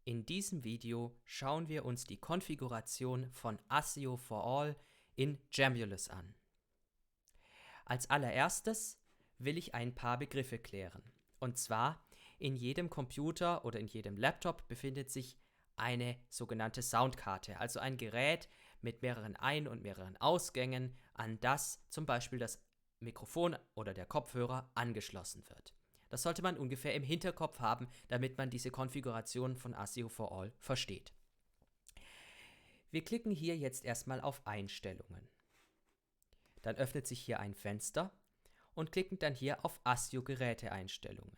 In diesem Video schauen wir uns die Konfiguration von ASIO for All in Jamulus an. Als allererstes will ich ein paar Begriffe klären. Und zwar, in jedem Computer oder in jedem Laptop befindet sich eine sogenannte Soundkarte, also ein Gerät mit mehreren Ein- und mehreren Ausgängen, an das zum Beispiel das Mikrofon oder der Kopfhörer angeschlossen wird. Das sollte man ungefähr im Hinterkopf haben, damit man diese Konfiguration von ASIO for All versteht. Wir klicken hier jetzt erstmal auf Einstellungen. Dann öffnet sich hier ein Fenster und klicken dann hier auf ASIO Geräteeinstellungen.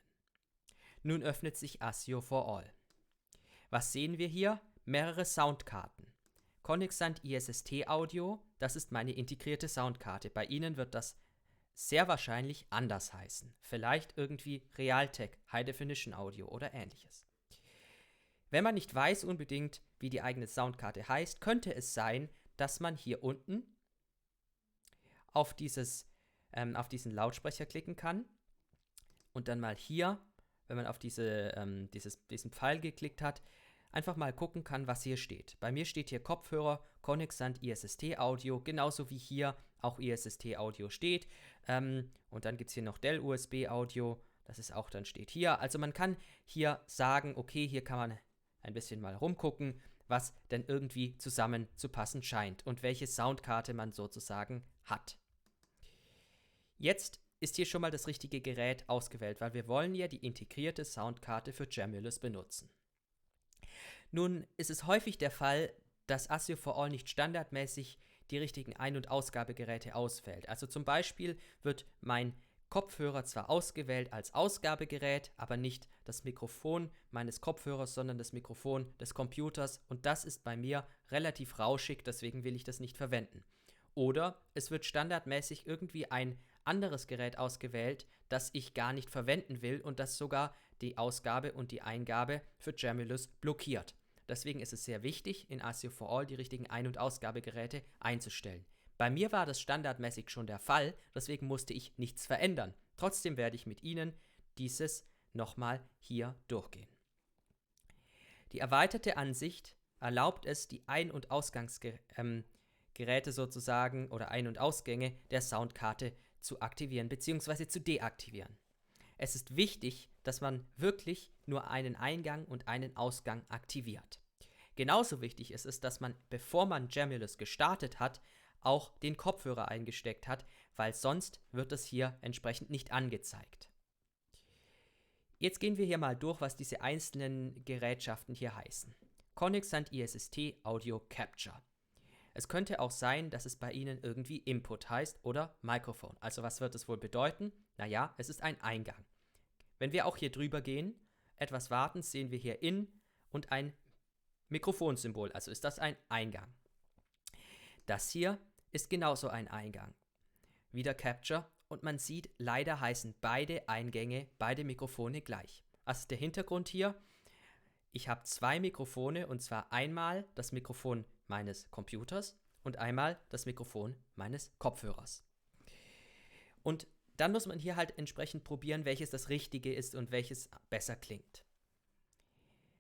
Nun öffnet sich ASIO for All. Was sehen wir hier? Mehrere Soundkarten. Conexant ISST Audio, das ist meine integrierte Soundkarte. Bei Ihnen wird das sehr wahrscheinlich anders heißen. Vielleicht irgendwie Realtek, High Definition Audio oder ähnliches. Wenn man nicht weiß unbedingt, wie die eigene Soundkarte heißt, könnte es sein, dass man hier unten auf diesen Lautsprecher klicken kann und dann mal hier, wenn man auf diesen Pfeil geklickt hat, einfach mal gucken kann, was hier steht. Bei mir steht hier Kopfhörer Conexant ISST Audio, genauso wie hier auch ISST Audio steht. Und dann gibt es hier noch Dell USB Audio, das ist auch dann steht hier. Also man kann hier sagen, okay, hier kann man ein bisschen mal rumgucken, was denn irgendwie zusammenzupassen scheint und welche Soundkarte man sozusagen hat. Jetzt ist hier schon mal das richtige Gerät ausgewählt, weil wir wollen ja die integrierte Soundkarte für Jamulus benutzen. Nun ist es häufig der Fall, dass ASIO for All nicht standardmäßig die richtigen Ein- und Ausgabegeräte auswählt. Also zum Beispiel wird mein Kopfhörer zwar ausgewählt als Ausgabegerät, aber nicht das Mikrofon meines Kopfhörers, sondern das Mikrofon des Computers, und das ist bei mir relativ rauschig, deswegen will ich das nicht verwenden. Oder es wird standardmäßig irgendwie ein anderes Gerät ausgewählt, das ich gar nicht verwenden will und das sogar die Ausgabe und die Eingabe für Jamulus blockiert. Deswegen ist es sehr wichtig, in ASIO for All die richtigen Ein- und Ausgabegeräte einzustellen. Bei mir war das standardmäßig schon der Fall, deswegen musste ich nichts verändern. Trotzdem werde ich mit Ihnen dieses nochmal hier durchgehen. Die erweiterte Ansicht erlaubt es, die Ein- und Ausgangsgeräte sozusagen oder Ein- und Ausgänge der Soundkarte zu aktivieren bzw. zu deaktivieren. Es ist wichtig, dass man wirklich nur einen Eingang und einen Ausgang aktiviert. Genauso wichtig ist es, dass man, bevor man Jamulus gestartet hat, auch den Kopfhörer eingesteckt hat, weil sonst wird es hier entsprechend nicht angezeigt. Jetzt gehen wir hier mal durch, was diese einzelnen Gerätschaften hier heißen. Conexant ISST Audio Capture. Es könnte auch sein, dass es bei Ihnen irgendwie Input heißt oder Mikrofon. Also was wird es wohl bedeuten? Naja, es ist ein Eingang. Wenn wir auch hier drüber gehen, etwas warten, sehen wir hier In und ein Mikrofonsymbol, also ist das ein Eingang. Das hier ist genauso ein Eingang. Wieder Capture, und man sieht, leider heißen beide Eingänge, beide Mikrofone gleich. Was ist der Hintergrund hier? Ich habe zwei Mikrofone, und zwar einmal das Mikrofon meines Computers und einmal das Mikrofon meines Kopfhörers. Und dann muss man hier halt entsprechend probieren, welches das Richtige ist und welches besser klingt.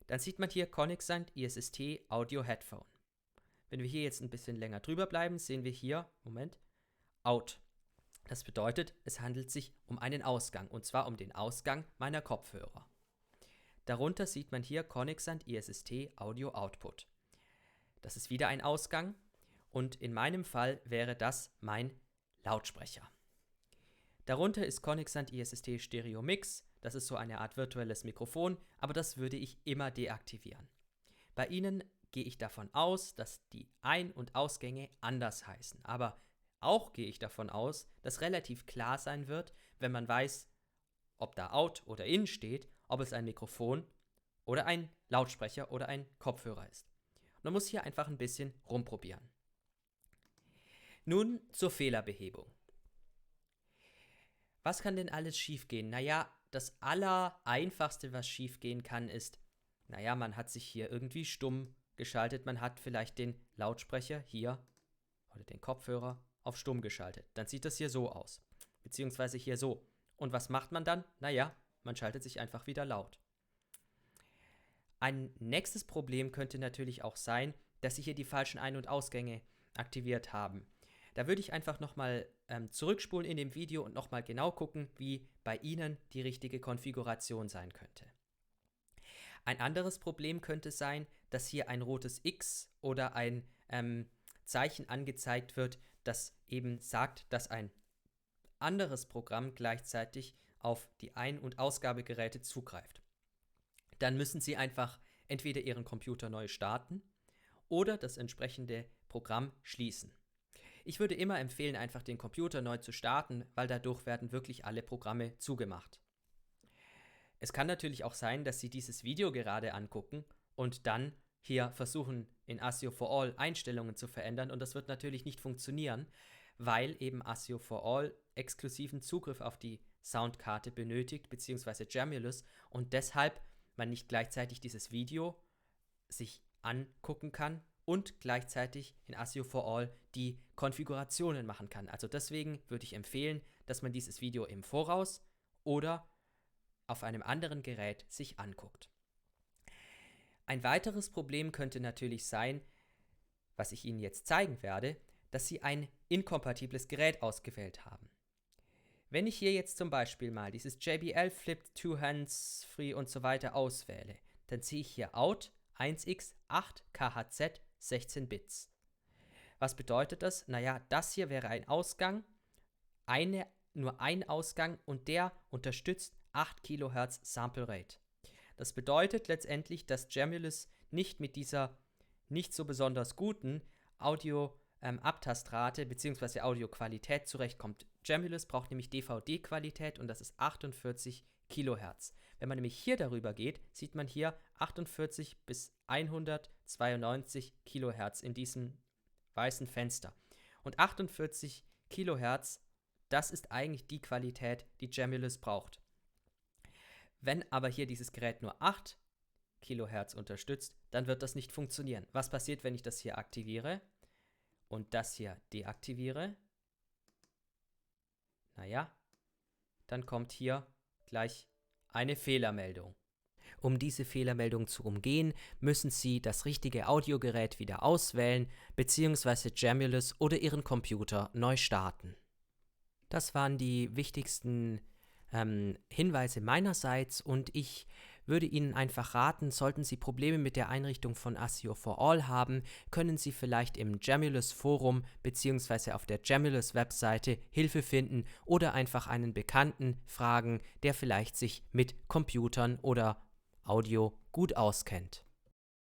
Dann sieht man hier Conexant ISST Audio Headphone. Wenn wir hier jetzt ein bisschen länger drüber bleiben, sehen wir hier, Out. Das bedeutet, es handelt sich um einen Ausgang, und zwar um den Ausgang meiner Kopfhörer. Darunter sieht man hier Conexant ISST Audio Output. Das ist wieder ein Ausgang, und in meinem Fall wäre das mein Lautsprecher. Darunter ist Conexant ISST Stereo Mix, das ist so eine Art virtuelles Mikrofon, aber das würde ich immer deaktivieren. Bei Ihnen gehe ich davon aus, dass die Ein- und Ausgänge anders heißen, aber auch gehe ich davon aus, dass relativ klar sein wird, wenn man weiß, ob da Out oder In steht, ob es ein Mikrofon oder ein Lautsprecher oder ein Kopfhörer ist. Man muss hier einfach ein bisschen rumprobieren. Nun zur Fehlerbehebung. Was kann denn alles schiefgehen? Naja, das Allereinfachste, was schiefgehen kann, ist, man hat sich hier irgendwie stumm geschaltet, man hat vielleicht den Lautsprecher hier oder den Kopfhörer auf stumm geschaltet. Dann sieht das hier so aus, beziehungsweise hier so. Und was macht man dann? Man schaltet sich einfach wieder laut. Ein nächstes Problem könnte natürlich auch sein, dass Sie hier die falschen Ein- und Ausgänge aktiviert haben. Da würde ich einfach nochmal zurückspulen in dem Video und nochmal genau gucken, wie bei Ihnen die richtige Konfiguration sein könnte. Ein anderes Problem könnte sein, dass hier ein rotes X oder ein Zeichen angezeigt wird, das eben sagt, dass ein anderes Programm gleichzeitig auf die Ein- und Ausgabegeräte zugreift. Dann müssen Sie einfach entweder Ihren Computer neu starten oder das entsprechende Programm schließen. Ich würde immer empfehlen, einfach den Computer neu zu starten, weil dadurch werden wirklich alle Programme zugemacht. Es kann natürlich auch sein, dass Sie dieses Video gerade angucken und dann hier versuchen, in ASIO for All Einstellungen zu verändern, und das wird natürlich nicht funktionieren, weil eben ASIO for All exklusiven Zugriff auf die Soundkarte benötigt, beziehungsweise Jamulus, und deshalb man nicht gleichzeitig dieses Video sich angucken kann und gleichzeitig in ASIO for All die Konfigurationen machen kann. Also deswegen würde ich empfehlen, dass man dieses Video im Voraus oder auf einem anderen Gerät sich anguckt. Ein weiteres Problem könnte natürlich sein, was ich Ihnen jetzt zeigen werde, dass Sie ein inkompatibles Gerät ausgewählt haben. Wenn ich hier jetzt zum Beispiel mal dieses JBL Flip 2 Hands Free und so weiter auswähle, dann ziehe ich hier Out 1x 8 KHZ 16 Bits. Was bedeutet das? Naja, das hier wäre ein Ausgang, nur ein Ausgang, und der unterstützt 8 kHz Sample Rate. Das bedeutet letztendlich, dass Jamulus nicht mit dieser nicht so besonders guten Audio-Abtastrate bzw. Audioqualität zurechtkommt. Jamulus braucht nämlich DVD-Qualität und das ist 48 kHz. Wenn man nämlich hier darüber geht, sieht man hier 48 bis 192 kHz in diesem weißen Fenster. Und 48 kHz, das ist eigentlich die Qualität, die Jamulus braucht. Wenn aber hier dieses Gerät nur 8 kHz unterstützt, dann wird das nicht funktionieren. Was passiert, wenn ich das hier aktiviere und das hier deaktiviere? Naja, dann kommt hier gleich eine Fehlermeldung. Um diese Fehlermeldung zu umgehen, müssen Sie das richtige Audiogerät wieder auswählen bzw. Jamulus oder Ihren Computer neu starten. Das waren die wichtigsten Hinweise meinerseits, und ich würde Ihnen einfach raten, sollten Sie Probleme mit der Einrichtung von ASIO for All haben, können Sie vielleicht im Jamulus Forum bzw. auf der Jamulus Webseite Hilfe finden oder einfach einen Bekannten fragen, der vielleicht sich mit Computern oder Audio gut auskennt.